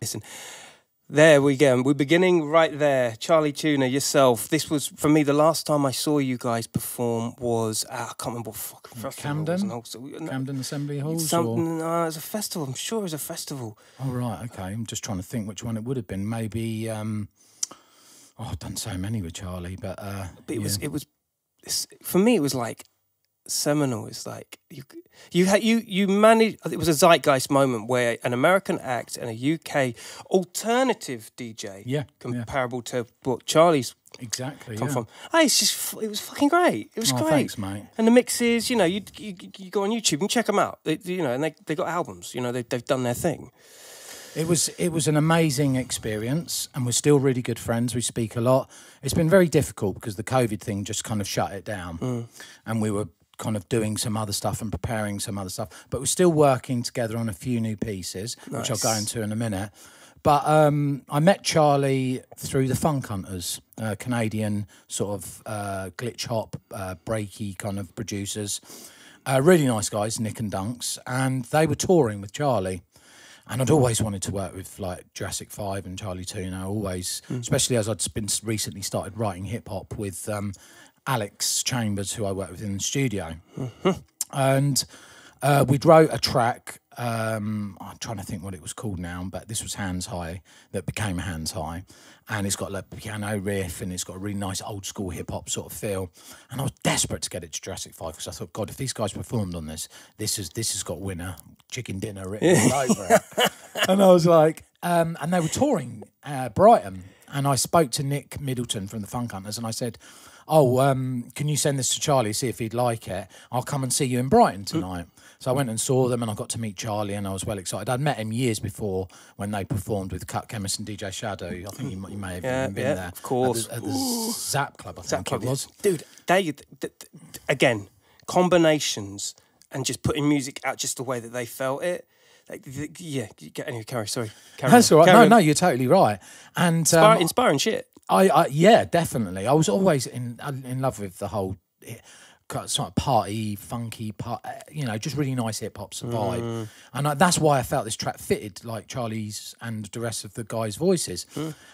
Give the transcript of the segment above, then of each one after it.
Listen, there we go. We're beginning right there. Chali 2Na, yourself. This was, for me, the last time I saw you guys perform was, I can't remember what fucking festival Camden? it was. Camden Assembly Halls? No, it was a festival. I'm sure it was a festival. Oh, right, okay. I'm just trying to think which one it would have been. Maybe, I've done so many with Charlie, but it was, for me, it was like seminal. It's like you managed. It was a zeitgeist moment where an American act and a UK alternative DJ, comparable to what Charlie's come from. Hey, it was fucking great. It was great. Thanks, mate. And the mixes, you go on YouTube and check them out. And they got albums. They've done their thing. It was an amazing experience, and we're still really good friends. We speak a lot. It's been very difficult because the COVID thing just kind of shut it down, and we were kind of doing some other stuff and preparing some other stuff, but we're still working together on a few new pieces, which I'll go into in a minute. But I met Charlie through the Funk Hunters, Canadian sort of glitch hop, breaky kind of producers. Really nice guys, Nick and Dunks, and they were touring with Charlie. And I'd always wanted to work with like Jurassic 5 and Chali 2Na, always, especially as I'd been recently started writing hip hop with Alex Chambers, who I work with in the studio. And we wrote a track, I'm trying to think what it was called now, but this was Hands High, that became Hands High. And it's got like piano riff, and it's got a really nice old school hip hop sort of feel. And I was desperate to get it to Jurassic 5 because I thought, God, if these guys performed on this has got Winner Chicken Dinner written all over it. And I was like, and they were touring Brighton, and I spoke to Nick Middleton from the Funk Hunters, and I said, can you send this to Charlie, see if he'd like it? I'll come and see you in Brighton tonight. So I went and saw them, and I got to meet Charlie, and I was well excited. I'd met him years before when they performed with Cut Chemist and DJ Shadow. I think you may have even been there. Of course. At the Zap Club, I think it was. Dude, again, combinations and just putting music out just the way that they felt it. Anyway, carry. Sorry. That's all right. No, you're totally right. And inspiring shit. Yeah, definitely. I was always in love with the whole sort of party, funky, just really nice hip hop vibe. And that's why I felt this track fitted like Charlie's and the rest of the guys' voices.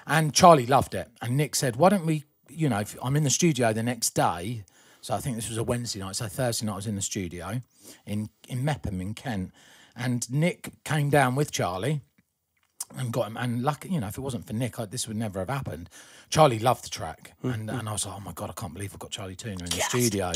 And Charlie loved it. And Nick said, why don't we, if I'm in the studio the next day. So I think this was a Wednesday night. So Thursday night I was in the studio in Mepham in Kent. And Nick came down with Charlie and got him. And lucky, if it wasn't for Nick, this would never have happened. Charlie loved the track. And I was like, oh my God, I can't believe I've got Chali 2Na in the studio.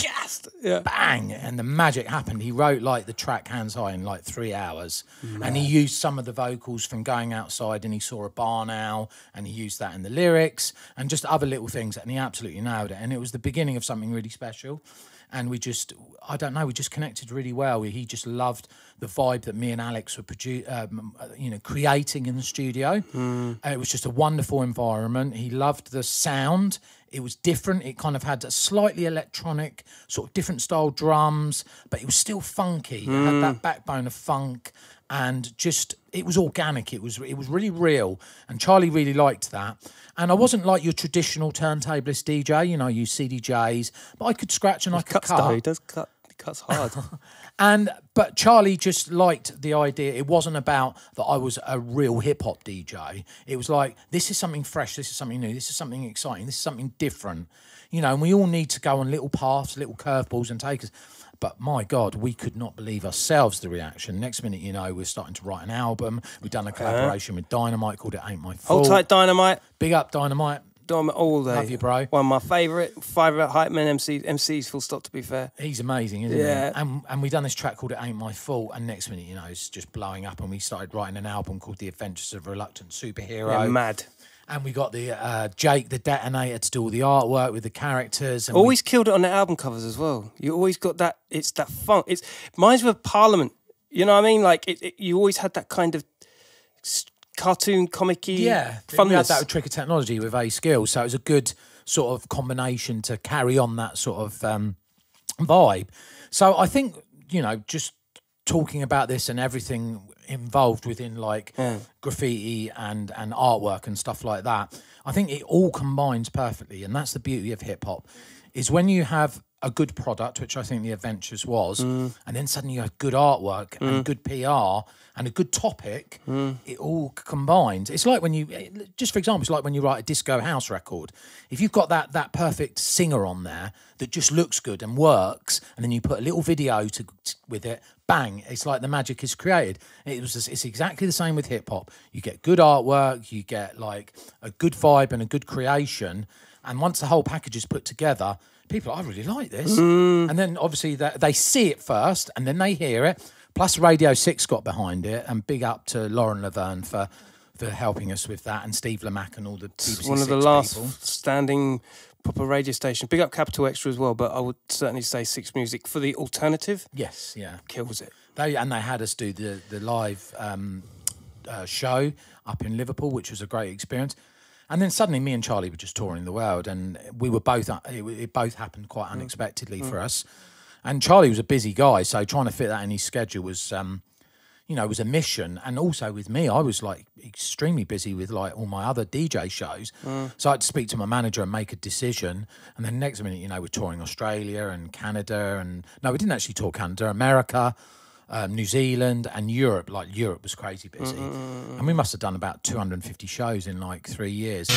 Yeah. Bang! And the magic happened. He wrote like the track Hands High in like 3 hours. And he used some of the vocals from Going Outside, and he saw a barn owl, and he used that in the lyrics and just other little things. And he absolutely nailed it. And it was the beginning of something really special. And we just connected really well. He just loved the vibe that me and Alex were creating in the studio. It was just a wonderful environment. He loved the sound. It was different. It kind of had a slightly electronic, sort of different style drums, but it was still funky. It had that backbone of funk, and just it was organic. It was really real, and Charlie really liked that. And I wasn't like your traditional turntablist DJ, I use CDJs, but I could scratch and I could cut. He does cut. He cuts hard. But Charlie just liked the idea. It wasn't about that I was a real hip hop DJ. It was like, this is something fresh. This is something new. This is something exciting. This is something different. And we all need to go on little paths, little curveballs and take us. But my God, we could not believe ourselves, the reaction. Next minute, we're starting to write an album. We've done a collaboration with Dynamite called It Ain't My Fault. Hold tight, Dynamite. Big up, Dynamite. Dynamite all day. Love you, bro. One of my favourite hype men MCs, full stop, to be fair. He's amazing, isn't he? And we've done this track called It Ain't My Fault. And next minute, it's just blowing up. And we started writing an album called The Adventures of a Reluctant Superhero. Yeah, mad. And we got the Jake the Detonator to do all the artwork with the characters. And always killed it on the album covers as well. You always got that. It's that funk. It's mine's with Parliament. You know what I mean? Like you always had that kind of cartoon comic-y funness. We had that with Trick of Technology with A Skills, so it was a good sort of combination to carry on that sort of vibe. So I think just talking about this and everything involved within like graffiti and artwork and stuff like that, I think it all combines perfectly. And that's the beauty of hip hop, is when you have a good product, which I think the Adventures was, and then suddenly you have good artwork and good PR and a good topic, it all combines. It's like when you, just for example, it's like when you write a disco house record. If you've got that perfect singer on there that just looks good and works, and then you put a little video with it, bang, it's like the magic is created. It's exactly the same with hip-hop. You get good artwork, you get like a good vibe and a good creation, and once the whole package is put together, people are, I really like this. And then obviously they see it first and then they hear it. Plus Radio 6 got behind it, and big up to Lauren Laverne for helping us with that, and Steve Lamack and all the BBC It's one of the last standing proper radio stations. Big up Capital Extra as well, but I would certainly say Six Music for the alternative. Yes, yeah. Kills it. They had us do the live show up in Liverpool, which was a great experience. And then suddenly me and Charlie were just touring the world, and we were both, it both happened quite unexpectedly for us. And Charlie was a busy guy, so trying to fit that in his schedule was, was a mission. And also with me, I was like extremely busy with like all my other DJ shows. So I had to speak to my manager and make a decision. And then next minute, we're touring Australia and Canada, and no, we didn't actually tour Canada, America, New Zealand and Europe. Like Europe was crazy busy. And we must have done about 250 shows in like 3 years.